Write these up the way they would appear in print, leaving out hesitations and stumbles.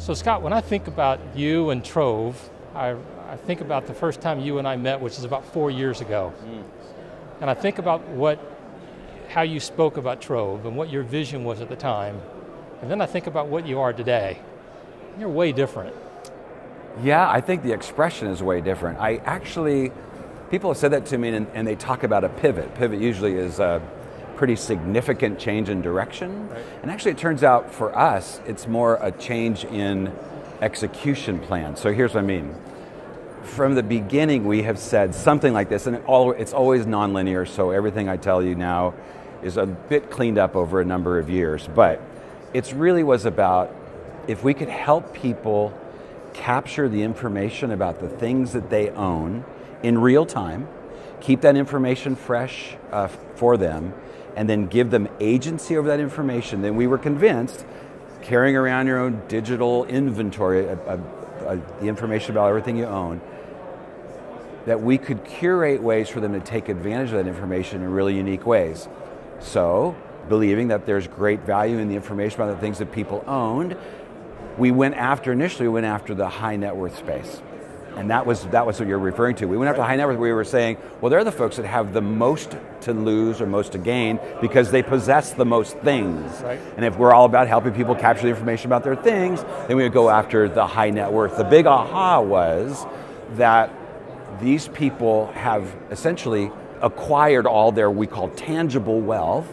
So Scott, when I think about you and Trove, I think about the first time you and I met, which is about 4 years ago. And I think about how you spoke about Trove and what your vision was at the time. And then I think about what you are today. You're way different. Yeah, I think the expression is way different. People have said that to me and they talk about a pivot. Pivot usually is a pretty significant change in direction. Right. And actually it turns out for us, it's more a change in execution plan. So here's what I mean. From the beginning, we have said something like this, and it's always nonlinear, so everything I tell you now is a bit cleaned up over a number of years, but it really was about if we could help people capture the information about the things that they own in real time, keep that information fresh for them, and then give them agency over that information, then we were convinced carrying around your own digital inventory, the information about everything you own, that we could curate ways for them to take advantage of that information in really unique ways. So, believing that there's great value in the information about the things that people owned, initially we went after the high net worth space. And that was what you're referring to. We went after high net worth, we were saying, well, they're the folks that have the most to lose or most to gain because they possess the most things. Right. And if we're all about helping people capture the information about their things, then we would go after the high net worth. The big aha was that these people have essentially acquired all their, we call tangible wealth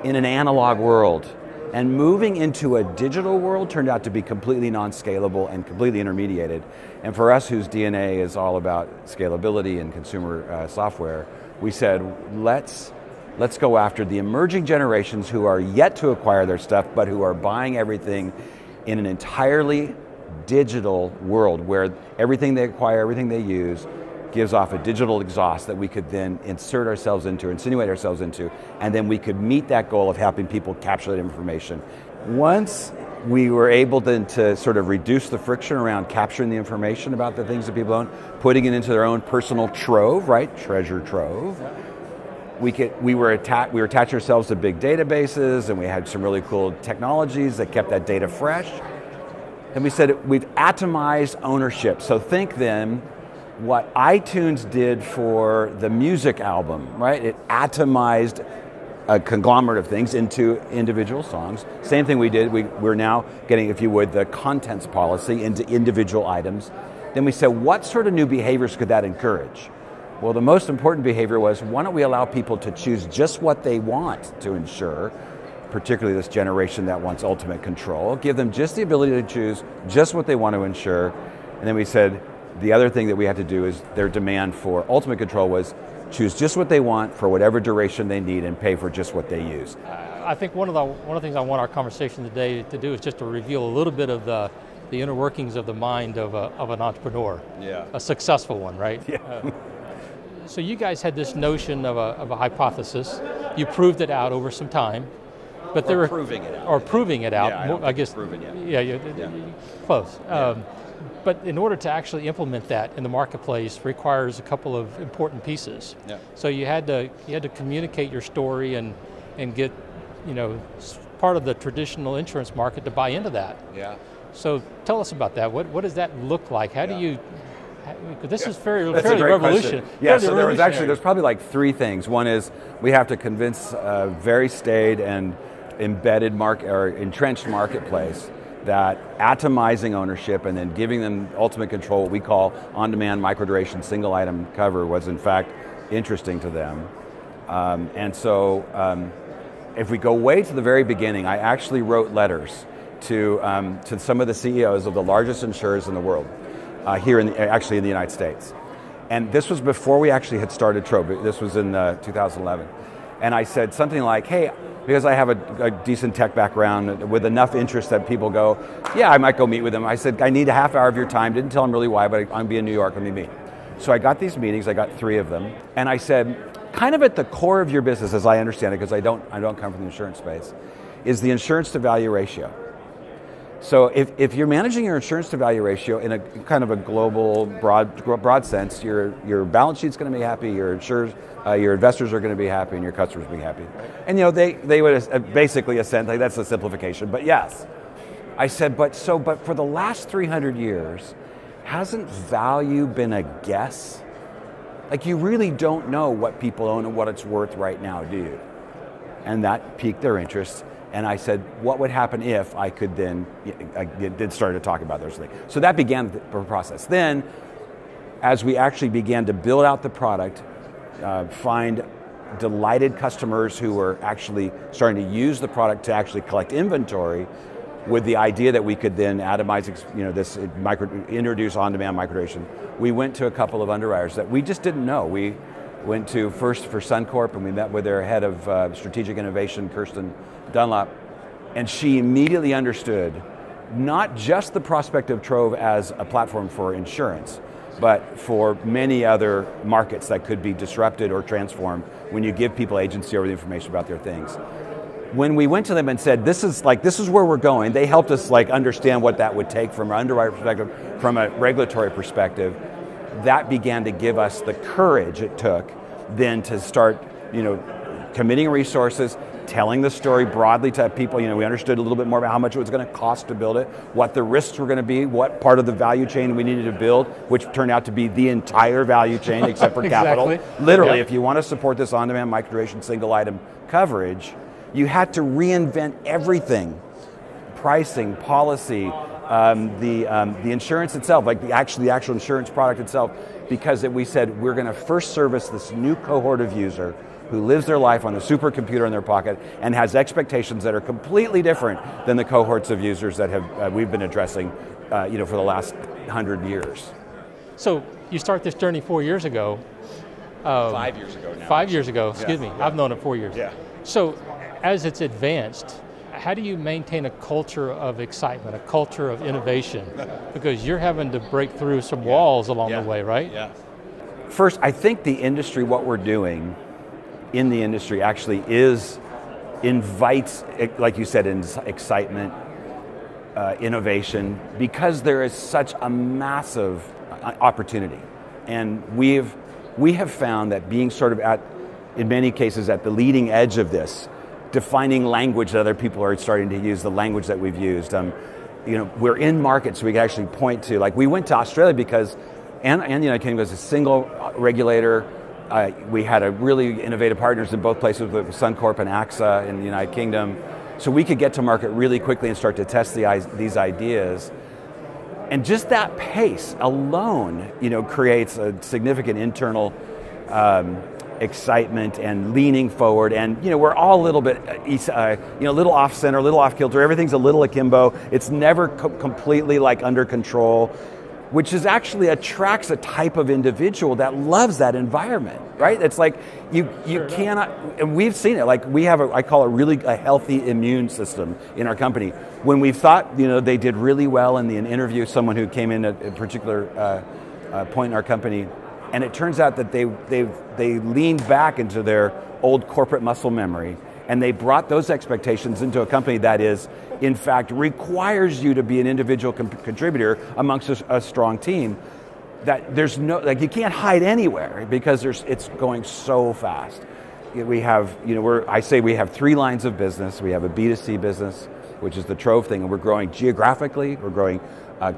in an analog world. And moving into a digital world turned out to be completely non-scalable and completely intermediated. And for us, whose DNA is all about scalability and consumer software, we said, let's go after the emerging generations who are yet to acquire their stuff, but who are buying everything in an entirely digital world where everything they acquire, everything they use, gives off a digital exhaust that we could then insert ourselves into, insinuate ourselves into, and then we could meet that goal of helping people capture that information. Once we were able then to sort of reduce the friction around capturing the information about the things that people own, putting it into their own personal trove, right? Treasure trove. We were attaching ourselves to big databases, and we had some really cool technologies that kept that data fresh. And we said we've atomized ownership. So think then, what iTunes did for the music album, right? It atomized a conglomerate of things into individual songs. Same thing we did, we're now getting, if you would, the contents policy into individual items. Then we said, what sort of new behaviors could that encourage? Well, the most important behavior was, why don't we allow people to choose just what they want to insure, particularly this generation that wants ultimate control, give them just the ability to choose just what they want to insure. And then we said, the other thing that we had to do is their demand for ultimate control was choose just what they want for whatever duration they need and pay for just what they use. I think one of the things I want our conversation today to do is just to reveal a little bit of the inner workings of the mind of an entrepreneur. Yeah. A successful one, right? Yeah. So you guys had this notion of a hypothesis. You proved it out over some time. But proving it out. Or proving it out. Yeah, I guess. Proven yet. Yeah, close. Yeah. But in order to actually implement that in the marketplace requires a couple of important pieces. Yeah. So you had to communicate your story and get, part of the traditional insurance market to buy into that. Yeah. So tell us about that. What does that look like? How do you? This is fairly Question. revolutionary. Yeah. So there's probably like three things. One is we have to convince a very staid and embedded market or entrenched marketplace that atomizing ownership and then giving them ultimate control, what we call on-demand micro-duration single item cover, was in fact interesting to them. And so if we go way to the very beginning, I actually wrote letters to some of the CEOs of the largest insurers in the world, actually in the United States. And this was before we actually had started Trove. This was in 2011. And I said something like, hey, because I have a decent tech background with enough interest that people go, yeah, I might go meet with them. I said, I need a half hour of your time. Didn't tell them really why, but I'm going to be in New York, let me meet. So I got these meetings, I got 3 of them, and I said, kind of at the core of your business, as I understand it, because I don't come from the insurance space, is the insurance to value ratio. So if you're managing your insurance to value ratio in a kind of a global, broad sense, your balance sheet's going to be happy, your investors are going to be happy, and your customers will be happy. And they would basically assent, like that's a simplification, but yes. I said, but for the last 300 years, hasn't value been a guess? Like, you really don't know what people own and what it's worth right now, do you? And that piqued their interest. And I said, what would happen if I could then, I did start to talk about those things. So that began the process. Then, as we actually began to build out the product, find delighted customers who were actually starting to use the product to actually collect inventory, with the idea that we could then atomize, introduce on-demand microdation, we went to a couple of underwriters that we just didn't know. We went to first for Suncorp, and we met with their head of strategic innovation, Kirsten Dunlop, and she immediately understood not just the prospect of Trove as a platform for insurance, but for many other markets that could be disrupted or transformed when you give people agency over the information about their things. When we went to them and said, this is where we're going, they helped us understand what that would take from an underwriter perspective, from a regulatory perspective. That began to give us the courage it took then to start, committing resources, telling the story broadly to people. We understood a little bit more about how much it was going to cost to build it, what the risks were going to be, what part of the value chain we needed to build, which turned out to be the entire value chain except for capital. Exactly. Literally, Yep. If you want to support this on-demand microdation single item coverage, you had to reinvent everything. Pricing, policy, the insurance itself, like the actual insurance product itself, because we said we're going to first service this new cohort of user who lives their life on a supercomputer in their pocket and has expectations that are completely different than the cohorts of users that have we've been addressing for the last 100 years. So you start this journey 4 years ago. 5 years ago now. 5 years ago, excuse me. Yeah. I've known it 4 years. Yeah. So as it's advanced, how do you maintain a culture of excitement, a culture of innovation? Because you're having to break through some walls along the way, right? Yeah. First, I think the industry, what we're doing in the industry actually invites, like you said, excitement, innovation, because there is such a massive opportunity. And we have found that being sort of in many cases at the leading edge of this, defining language that other people are starting to use, the language that we've used. We're in markets so we can actually point to, like we went to Australia because, and the United Kingdom was a single regulator. We had a really innovative partners in both places with Suncorp and AXA in the United Kingdom. So we could get to market really quickly and start to test these ideas. And just that pace alone, creates a significant internal excitement and leaning forward, and we're all a little bit, a little off center, a little off kilter. Everything's a little akimbo. It's never completely under control, which is actually attracts a type of individual that loves that environment, right? It's like you cannot, and we've seen it. Like we have I call it a healthy immune system in our company. When we thought they did really well in the interview, someone who came in at a particular point in our company. And it turns out that they leaned back into their old corporate muscle memory, and they brought those expectations into a company that is, in fact, requires you to be an individual contributor amongst a strong team. That there's you can't hide anywhere because it's going so fast. We have, I say we have 3 lines of business. We have a B2C business, which is the Trove thing, and we're growing geographically, we're growing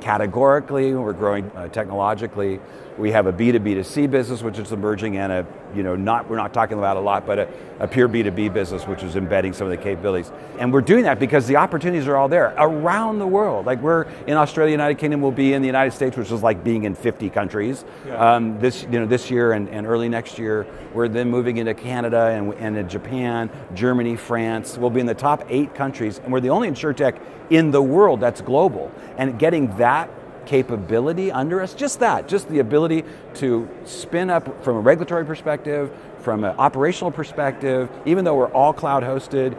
categorically, we're growing technologically. We have a B2B2C business, which is emerging, and we're not talking about a lot, but a pure B2B business, which is embedding some of the capabilities. And we're doing that because the opportunities are all there around the world. Like we're in Australia, United Kingdom, we'll be in the United States, which is like being in 50 countries. Yeah. This year and early next year, we're then moving into Canada and in Japan, Germany, France. We'll be in the top 8 countries, and we're the only insurtech in the world that's global. And getting that capability under us, just the ability to spin up from a regulatory perspective, from an operational perspective, even though we're all cloud hosted,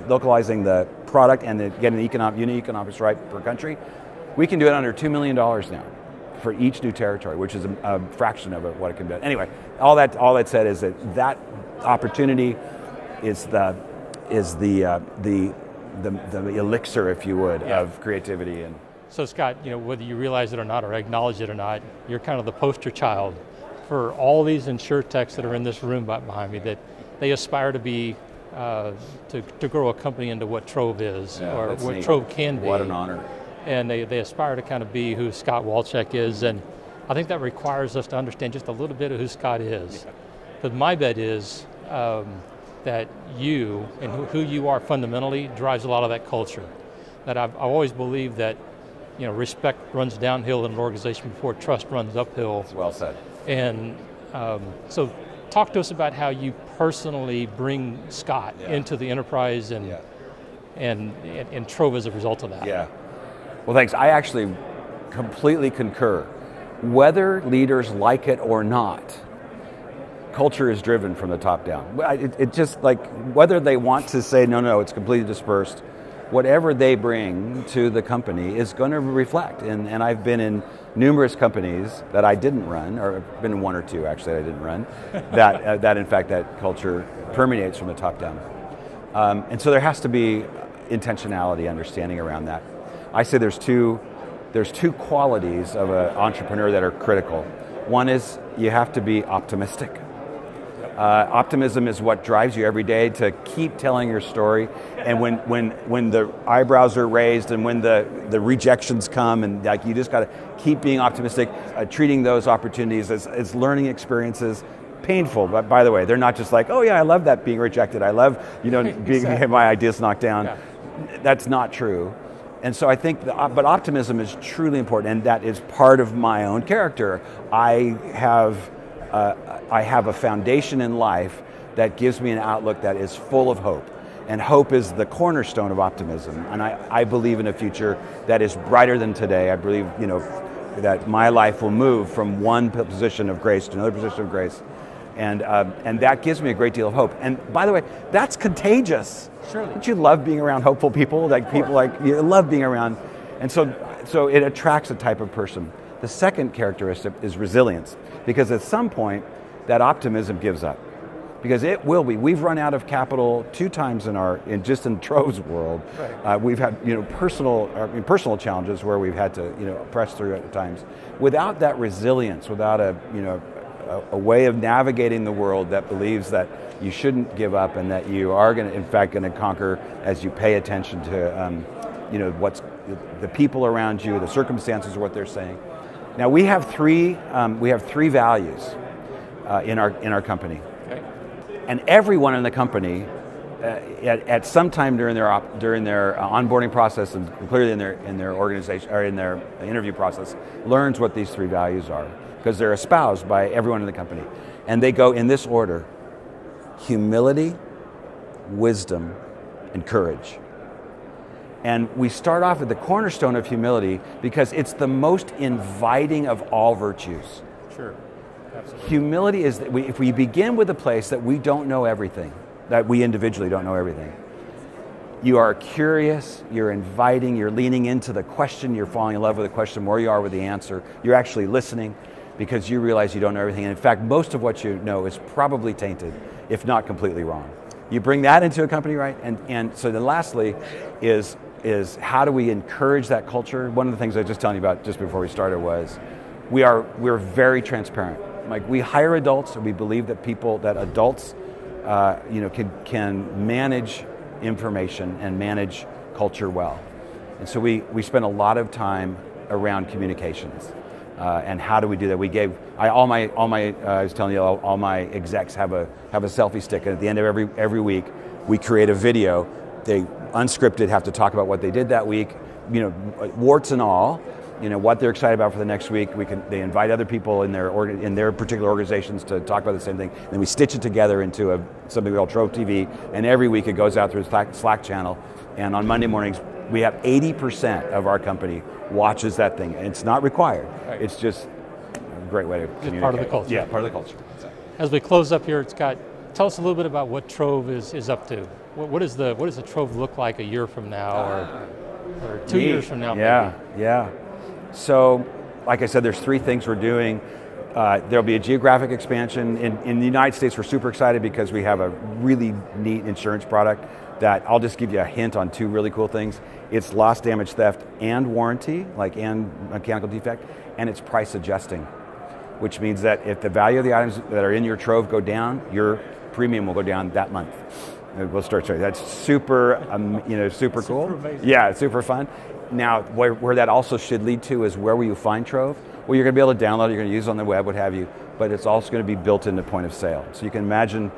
localizing the product and getting the unit economics right per country, we can do it under $2 million now for each new territory, which is a fraction of what it can do. Anyway, all that said is that opportunity is the elixir, if you would, of creativity. And so Scott, whether you realize it or not or acknowledge it or not, you're kind of the poster child for all these insurtechs that are in this room behind me, that they aspire to be to grow a company into what Trove is, or what neat. Trove can be. What an honor. And they aspire to kind of be who Scott Walchek is, and I think that requires us to understand just a little bit of who Scott is. Yeah. But my bet is that you and who you are fundamentally drives a lot of that culture. That I've always believed that, you know, respect runs downhill in an organization before trust runs uphill. That's well said. And so talk to us about how you personally bring Scott into the enterprise and Trove as a result of that. Yeah. Well, thanks. I actually completely concur. Whether leaders like it or not, culture is driven from the top down. It just, like, whether they want to say, no, it's completely dispersed, whatever they bring to the company is going to reflect. And I've been in numerous companies that I didn't run, or I've been in one or two actually that I didn't run, that in fact that culture permeates from the top down. And so there has to be intentionality, understanding around that. I say there's two qualities of an entrepreneur that are critical. One is you have to be optimistic. Optimism is what drives you every day to keep telling your story. And when the eyebrows are raised and when the rejections come, and like, you just got to keep being optimistic, treating those opportunities as learning experiences. Painful, but by the way, they're not just like, oh yeah, I love that being rejected. I love, being my ideas knocked down. Yeah. That's not true. And so I think, but optimism is truly important, and that is part of my own character. I have a foundation in life that gives me an outlook that is full of hope. And hope is the cornerstone of optimism. And I believe in a future that is brighter than today. I believe, that my life will move from one position of grace to another position of grace. And that gives me a great deal of hope. And by the way, that's contagious. Surely. Don't you love being around hopeful people? Like people you love being around. And so it attracts a type of person. The second characteristic is resilience, because at some point that optimism gives up, because it will be. We've run out of capital 2 times in Trove's world. Right. We've had personal challenges where we've had to press through at times. Without that resilience, without a way of navigating the world that believes that you shouldn't give up and that you are going to conquer as you pay attention to what's the people around you, the circumstances of what they're saying. Now we have three values in our company, okay. And everyone in the company at some time during their onboarding process, and clearly in their organization or in their interview process, learns what these 3 values are, because they're espoused by everyone in the company. And they go in this order: humility, wisdom, and courage. And we start off at the cornerstone of humility because it's the most inviting of all virtues. Sure, absolutely. Humility is that if we begin with a place that we don't know everything, that we individually don't know everything, you are curious, you're inviting, you're leaning into the question, you're falling in love with the question more you are with the answer. You're actually listening because you realize you don't know everything. And in fact, most of what you know is probably tainted, if not completely wrong. You bring that into a company, right? And so then lastly is how do we encourage that culture? One of the things I was just telling you about just before we started was we're very transparent. Like, we hire adults, and we believe that adults can manage information and manage culture well. And so we spend a lot of time around communications. And how do we do that? I was telling you, all my execs have a selfie stick, and at the end of every week, we create a video. They unscripted have to talk about what they did that week, warts and all, what they're excited about for the next week. They invite other people in their particular organizations to talk about the same thing. And then we stitch it together into something we call Trove TV, and every week it goes out through the Slack channel. And on Monday mornings, we have 80% of our company watches that thing. And it's not required. Right. It's just a great way to communicate. Part of the culture. Yeah, part of the culture. As we close up here, Scott, tell us a little bit about what Trove is up to. What does the Trove look like a year from now, or 2 years from now? Yeah. So, like I said, there's 3 things we're doing. There'll be a geographic expansion. In the United States, we're super excited because we have a really neat insurance product that I'll just give you a hint on 2 really cool things. It's loss, damage, theft, and warranty, and mechanical defect, and it's price adjusting, which means that if the value of the items that are in your Trove go down, your premium will go down that month. We'll start showing you. That's super, super cool. Super amazing. Yeah, super fun. Now, where that also should lead to is where will you find Trove? Well, you're going to be able to download it, you're going to use it on the web, what have you, but it's also going to be built into point of sale. So you can imagine,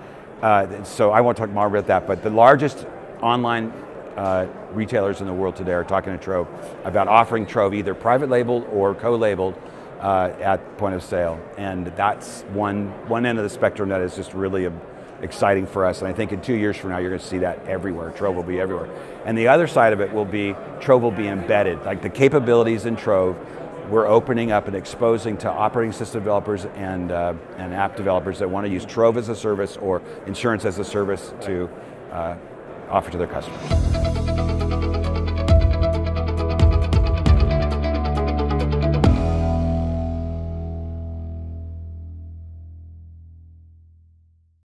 so I won't talk more about that, but the largest online retailers in the world today are talking to Trove about offering Trove either private labeled or co-labeled at point of sale. And that's one end of the spectrum that is just really exciting for us, and I think in 2 years from now you're going to see that everywhere. Trove will be everywhere. And the other side of it will be, Trove will be embedded. Like the capabilities in Trove, we're opening up and exposing to operating system developers and app developers that want to use Trove as a service or insurance as a service to offer to their customers.